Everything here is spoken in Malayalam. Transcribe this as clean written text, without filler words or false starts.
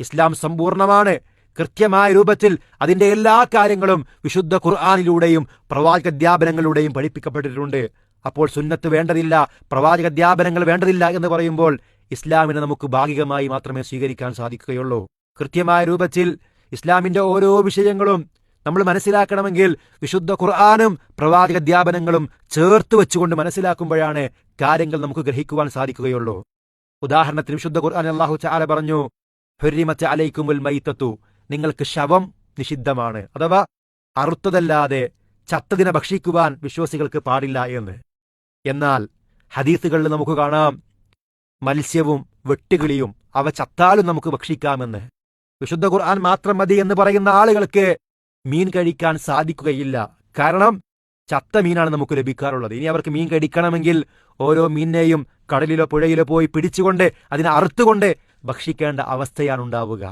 ഇസ്ലാം സമ്പൂർണ്ണമാണ്. കൃത്യമായ രൂപത്തിൽ അതിന്റെ എല്ലാ കാര്യങ്ങളും വിശുദ്ധ ഖുർആനിലൂടെയും പ്രവാചകാധ്യാപനങ്ങളിലൂടെയും പഠിപ്പിക്കപ്പെട്ടിട്ടുണ്ട്. അപ്പോൾ സുന്നത്ത് വേണ്ടതില്ല, പ്രവാചകാധ്യാപനങ്ങൾ വേണ്ടതില്ല എന്ന് പറയുമ്പോൾ ഇസ്ലാമിനെ നമുക്ക് ഭാഗികമായി മാത്രമേ സ്വീകരിക്കാൻ സാധിക്കുകയുള്ളൂ. കൃത്യമായ രൂപത്തിൽ ഇസ്ലാമിന്റെ ഓരോ വിഷയങ്ങളും നമ്മൾ മനസ്സിലാക്കണമെങ്കിൽ വിശുദ്ധ ഖുർആനും പ്രവാചകാധ്യാപനങ്ങളും ചേർത്ത് വെച്ചുകൊണ്ട് മനസ്സിലാക്കുമ്പോഴാണ് കാര്യങ്ങൾ നമുക്ക് ഗ്രഹിക്കുവാൻ സാധിക്കുകയുള്ളൂ. ഉദാഹരണത്തിന് വിശുദ്ധ ഖുർആൻ അല്ലാഹു തആല പറഞ്ഞു, ഹുർരിമത്ത് അലൈക്കുമുൽ മൈതത്തു, നിങ്ങൾക്ക് ശവം നിഷിദ്ധമാണ്, അഥവാ അറുത്തതല്ലാതെ ചത്തതിനെ ഭക്ഷിക്കുവാൻ വിശ്വാസികൾക്ക് പാടില്ല എന്ന്. എന്നാൽ ഹദീസുകളിൽ നമുക്ക് കാണാം മത്സ്യവും വെട്ടുകിളിയും അവ ചത്താലും നമുക്ക് ഭക്ഷിക്കാമെന്ന്. വിശുദ്ധ ഖുർആൻ മാത്രം മതി എന്ന് പറയുന്ന ആളുകൾക്ക് മീൻ കഴിക്കാൻ സാധിക്കുകയില്ല. കാരണം ചത്ത മീനാണ് നമുക്ക് ലഭിക്കാറുള്ളത്. ഇനി അവർക്ക് മീൻ കഴിക്കണമെങ്കിൽ ഓരോ മീനിനെയും കടലിലോ പുഴയിലോ പോയി പിടിച്ചുകൊണ്ട് അതിനെ അറുത്തുകൊണ്ട് ഭക്ഷിക്കേണ്ട അവസ്ഥയാണ് ഉണ്ടാവുക.